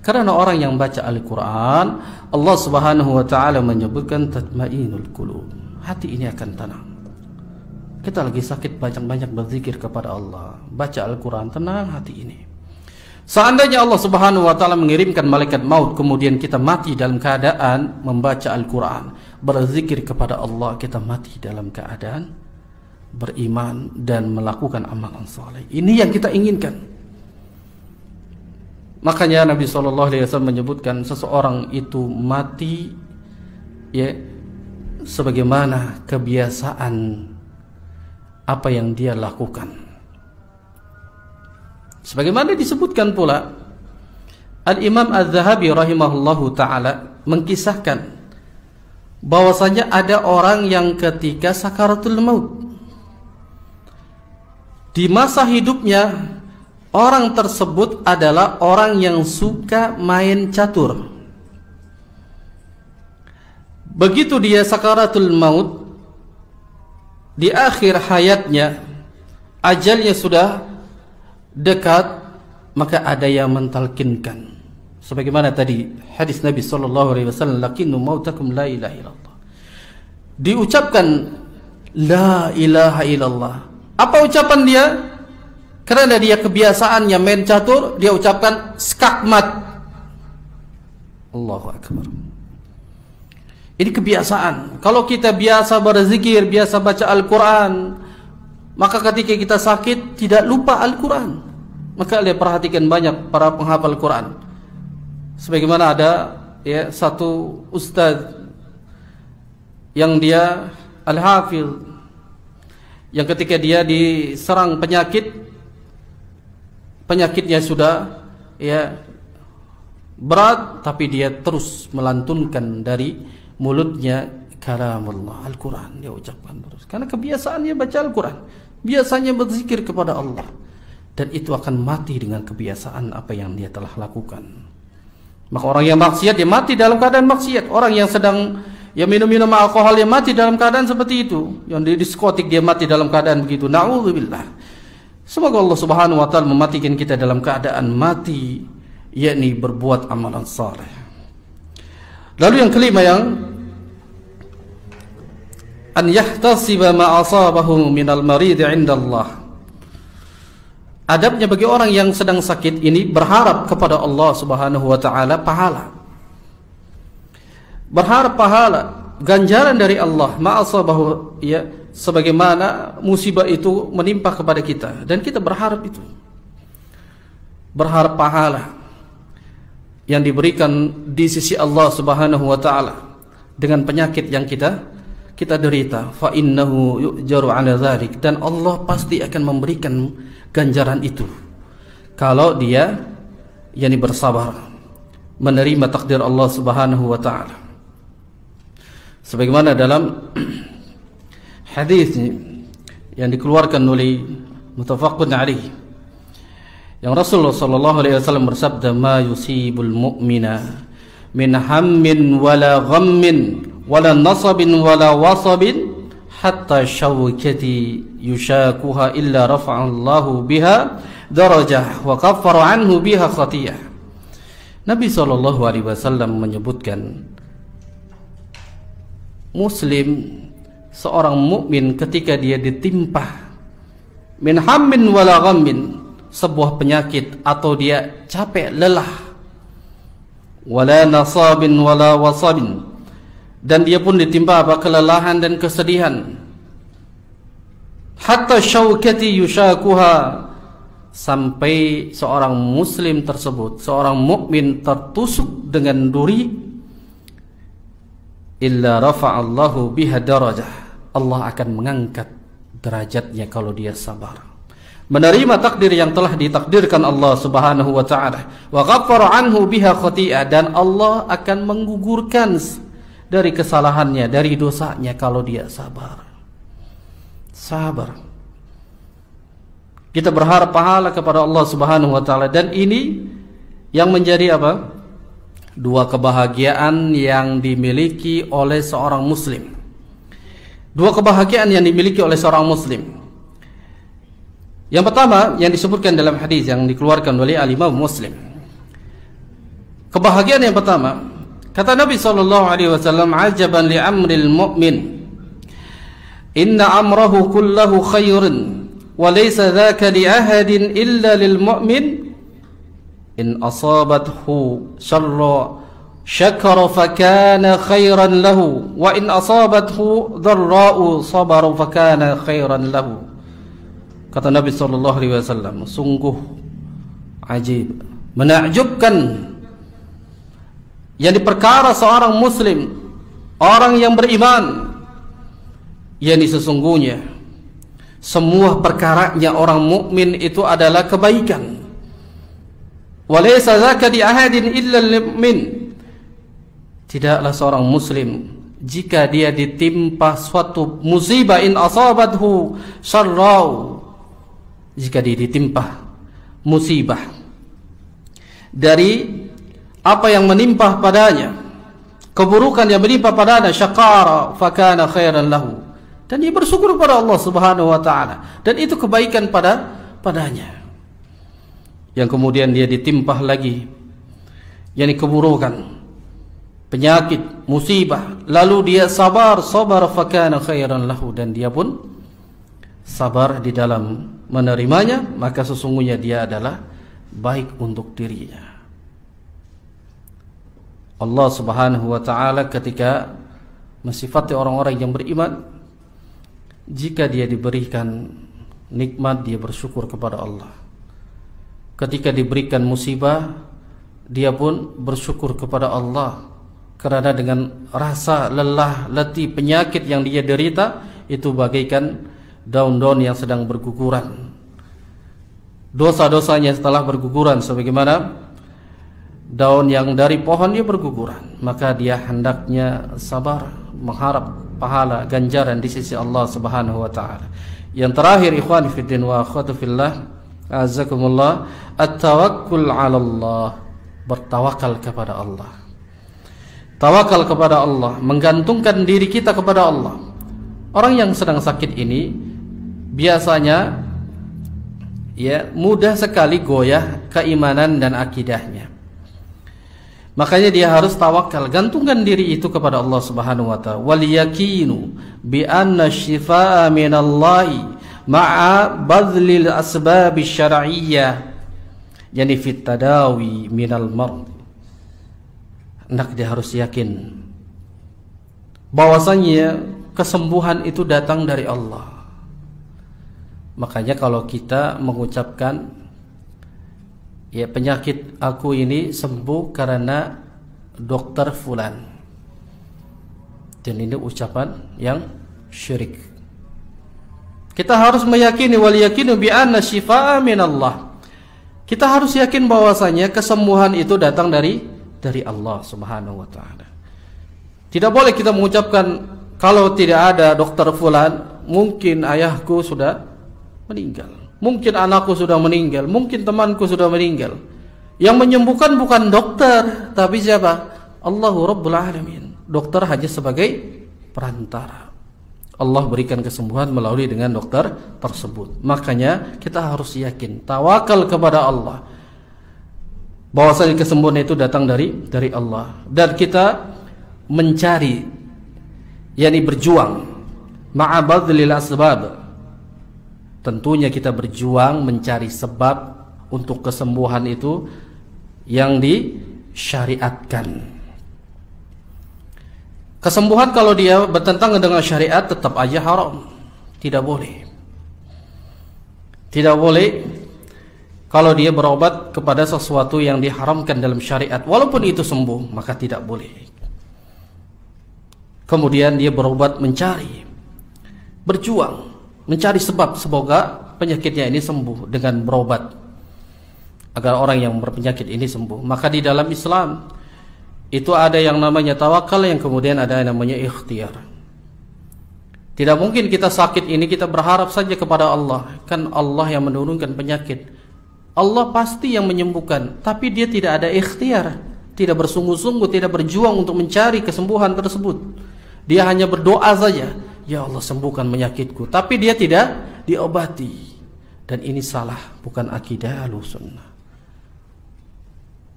Karena orang yang baca Al-Quran, Allah subhanahu wa ta'ala menyebutkan tatmainul qulub, hati ini akan tenang. Kita lagi sakit, banyak-banyak berzikir kepada Allah, baca Al-Quran, tenang hati ini. Seandainya Allah subhanahu wa ta'ala mengirimkan malaikat maut, kemudian kita mati dalam keadaan membaca Al-Quran, berzikir kepada Allah, kita mati dalam keadaan beriman dan melakukan amalan saleh. Ini yang kita inginkan. Makanya Nabi SAW menyebutkan seseorang itu mati sebagaimana kebiasaan apa yang dia lakukan. Sebagaimana disebutkan pula, Al-Imam Az-Zahabi rahimahullahu ta'ala mengkisahkan bahwasanya ada orang yang ketika sakaratul maut, di masa hidupnya orang tersebut adalah orang yang suka main catur. Begitu dia sakaratul maut, di akhir hayatnya, ajalnya sudah dekat, maka ada yang mentalkinkan. Sebagaimana tadi hadis Nabi SAW, lakinnu mautakum la ilaha illallah. Diucapkan la ilaha illallah. Apa ucapan dia? Karena dia kebiasaannya main catur, dia ucapkan skakmat. Allahu Akbar. Ini kebiasaan. Kalau kita biasa berzikir, biasa baca Al-Quran, maka ketika kita sakit tidak lupa Al-Quran. Maka dia perhatikan banyak para penghafal Quran. Sebagaimana ada satu ustaz yang dia Al-Hafidh yang ketika dia diserang penyakitnya sudah ya berat, tapi dia terus melantunkan dari mulutnya kalamullah, Al-Quran dia ucapkan terus, karena kebiasaannya baca Al-Quran, biasanya berzikir kepada Allah, dan itu akan mati dengan kebiasaan apa yang dia telah lakukan. Maka orang yang maksiat dia mati dalam keadaan maksiat, orang yang sedang ya minum alkohol dia mati dalam keadaan seperti itu, yang di diskotik dia mati dalam keadaan begitu. Na'udzubillah. Semoga Allah Subhanahu wa taala mematikan kita dalam keadaan mati, yakni berbuat amalan saleh. Lalu yang kelima, yang an yahtasiba ma asabahu minal marid 'inda Allah. Adabnya bagi orang yang sedang sakit ini berharap kepada Allah Subhanahu wa taala pahala. Berharap pahala, ganjaran dari Allah, ma asabahu, ya, sebagaimana musibah itu menimpa kepada kita, dan kita berharap itu. Berharap pahala yang diberikan di sisi Allah Subhanahu wa taala dengan penyakit yang kita derita. Fa innahu yu'jaru 'ala dzalik, dan Allah pasti akan memberikan ganjaran itu kalau dia yakni bersabar menerima takdir Allah Subhanahu wa taala. Sebagaimana dalam hadis yang dikeluarkan oleh muttafaqun alaih, yang Rasulullah sallallahu alaihi wasallam bersabda, ma yusibul mu'mina min hammin wala ghammin wala nasabin wala wasabin hatta syawkati yushakuha illa rafa'allahu biha darajah wa kaffara anhu biha khatiyah. Nabi sallallahu alaihi wasallam menyebutkan, muslim, seorang mukmin ketika dia ditimpa min hammin wala ghammin, sebuah penyakit atau dia capek lelah, wala nasabin wala wasabin, dan dia pun ditimpa apa, kelelahan dan kesedihan, hatta syaukati yushakuha, sampai seorang muslim tersebut, seorang mukmin tertusuk dengan duri, illa rafa'allahu biha darajah, Allah akan mengangkat derajatnya kalau dia sabar, menerima takdir yang telah ditakdirkan Allah Subhanahu wa taala, wa ghaffara anhu biha khati'ah, dan Allah akan menggugurkan dari kesalahannya, dari dosanya kalau dia sabar. Sabar. Kita berharap pahala kepada Allah Subhanahu wa taala, dan ini yang menjadi apa? Dua kebahagiaan yang dimiliki oleh seorang muslim. Dua kebahagiaan yang dimiliki oleh seorang muslim. Yang pertama yang disebutkan dalam hadis yang dikeluarkan oleh Al-Imam Muslim. Kebahagiaan yang pertama, kata Nabi sallallahu alaihi wasallam, ajaban li amril mu'min, inna amrahu kullahu khairun wa laysa dzaka li ahadin illa lil mu'min, in asabathu syarra syakara fakana khairan lahu wa in asabathu dharra'u sabara fakana khairan lahu. Kata Nabi sallallahu alaihi wasallam, sungguh ajib, menakjubkan, yang diperkara seorang muslim, orang yang beriman, yakni sesungguhnya semua perkaranya orang mukmin itu adalah kebaikan. Walaysa dzaka di ahadin illa lil mu'min, tidaklah seorang muslim jika dia ditimpa suatu musibah, in asabathu syarrau, jika dia ditimpa musibah dari apa yang menimpa padanya, keburukan yang menimpa padanya, syakara fakana khairan lahu, dan dia bersyukur kepada Allah Subhanahu wa taala, dan itu kebaikan padanya. Yang kemudian dia ditimpa lagi yakni keburukan, penyakit, musibah, lalu dia sabar fakana khairan lahu, dan dia pun sabar di dalam menerimanya, maka sesungguhnya dia adalah baik untuk dirinya. Allah Subhanahu wa taala ketika mensifati orang-orang yang beriman, jika dia diberikan nikmat dia bersyukur kepada Allah. Ketika diberikan musibah dia pun bersyukur kepada Allah, karena dengan rasa lelah, letih, penyakit yang dia derita itu bagaikan daun-daun yang sedang berguguran, dosa-dosanya setelah berguguran sebagaimana daun yang dari pohonnya berguguran, maka dia hendaknya sabar mengharap pahala ganjaran di sisi Allah Subhanahu wa taala. Yang terakhir, ikhwan fiddin wa akhwatu fillah, azakumullah, at-tawakkul 'ala Allah, bertawakal kepada Allah. Tawakal kepada Allah, menggantungkan diri kita kepada Allah. Orang yang sedang sakit ini biasanya mudah sekali goyah keimanan dan akidahnya. Makanya dia harus tawakal, gantungkan diri itu kepada Allah Subhanahu wa taala. Wal yakinu bi anna syifaa minallahi ma'a badlil asbab syar'iyyah, yani fit tadawi minal marad. Hendak dia harus yakin bahwasanya kesembuhan itu datang dari Allah. Makanya kalau kita mengucapkan penyakit aku ini sembuh karena dokter fulan, dan ini ucapan yang syirik. Kita harus meyakini, wal yakinu bi anna syifaa minallah. Kita harus yakin bahwasanya kesembuhan itu datang dari Allah Subhanahu wa taala. Tidak boleh kita mengucapkan kalau tidak ada dokter fulan, mungkin ayahku sudah meninggal, mungkin anakku sudah meninggal, mungkin temanku sudah meninggal. Yang menyembuhkan bukan dokter, tapi siapa? Allahu Rabbul Alamin. Dokter hanya sebagai perantara. Allah berikan kesembuhan melalui dengan dokter tersebut. Makanya kita harus yakin, tawakal kepada Allah, bahwasanya kesembuhan itu datang dari Allah. Dan kita mencari, yakni berjuang, ma'abadlil asbab. Tentunya kita berjuang mencari sebab untuk kesembuhan itu yang disyariatkan. Kesembuhan kalau dia bertentangan dengan syariat tetap aja haram. Tidak boleh. Tidak boleh kalau dia berobat kepada sesuatu yang diharamkan dalam syariat, walaupun itu sembuh, maka tidak boleh. Kemudian dia berobat mencari, berjuang mencari sebab semoga penyakitnya ini sembuh dengan berobat agar orang yang berpenyakit ini sembuh. Maka di dalam Islam itu ada yang namanya tawakal, yang kemudian ada yang namanya ikhtiar. Tidak mungkin kita sakit ini kita berharap saja kepada Allah. Kan Allah yang menurunkan penyakit, Allah pasti yang menyembuhkan, tapi dia tidak ada ikhtiar, tidak bersungguh-sungguh, tidak berjuang untuk mencari kesembuhan tersebut. Dia hanya berdoa saja, ya Allah sembuhkan penyakitku, tapi dia tidak diobati. Dan ini salah, bukan akidah Ahlussunnah.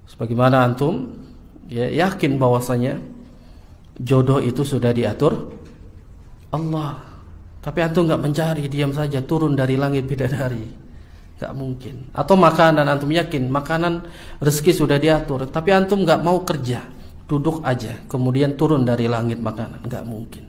Sebagaimana antum yakin bahwasanya jodoh itu sudah diatur Allah, tapi antum nggak mencari, diam saja turun dari langit bidadari, nggak mungkin. Atau makanan, antum yakin makanan rezeki sudah diatur, tapi antum nggak mau kerja, duduk aja kemudian turun dari langit makanan, nggak mungkin.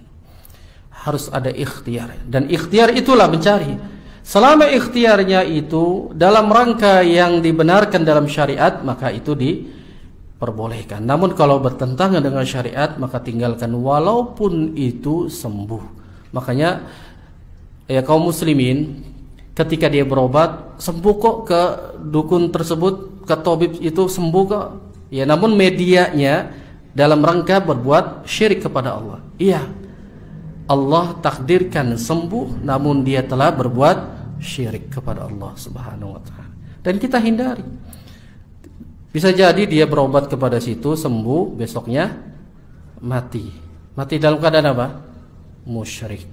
Harus ada ikhtiar, dan ikhtiar itulah mencari. Selama ikhtiarnya itu dalam rangka yang dibenarkan dalam syariat, maka itu diperbolehkan. Namun kalau bertentangan dengan syariat, maka tinggalkan walaupun itu sembuh. Makanya kaum muslimin ketika dia berobat, sembuh kok ke dukun tersebut, ke tabib itu sembuh kok. Ya, namun medianya dalam rangka berbuat syirik kepada Allah. Iya, Allah takdirkan sembuh, namun dia telah berbuat syirik kepada Allah Subhanahu wa ta'ala. Dan kita hindari. Bisa jadi dia berobat kepada situ, sembuh, besoknya mati. Mati dalam keadaan apa? Musyrik.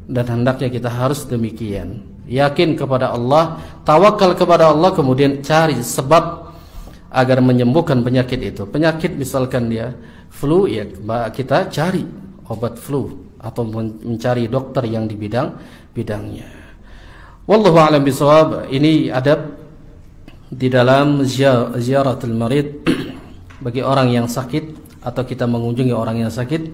Dan hendaknya kita harus demikian. Yakin kepada Allah, tawakal kepada Allah, kemudian cari sebab agar menyembuhkan penyakit itu. Penyakit misalkan dia flu, ya kita cari obat flu atau mencari dokter yang di bidangnya. Wallahu a'lam bishawab. Ini adab di dalam ziaratul marid bagi orang yang sakit atau kita mengunjungi orang yang sakit.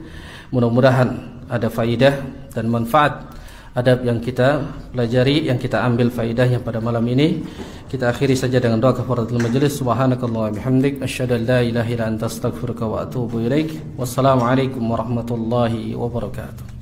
Mudah-mudahan ada faidah dan manfaat adab yang kita pelajari, yang kita ambil faidahnya pada malam ini. Kita akhiri saja dengan doa kafaratul majelis. Subhanakallah wa bihamdik, asyhadu an la ilaha illa anta, astaghfiruka wa atubu ilaik. Wassalamu alaikum warahmatullahi wabarakatuh.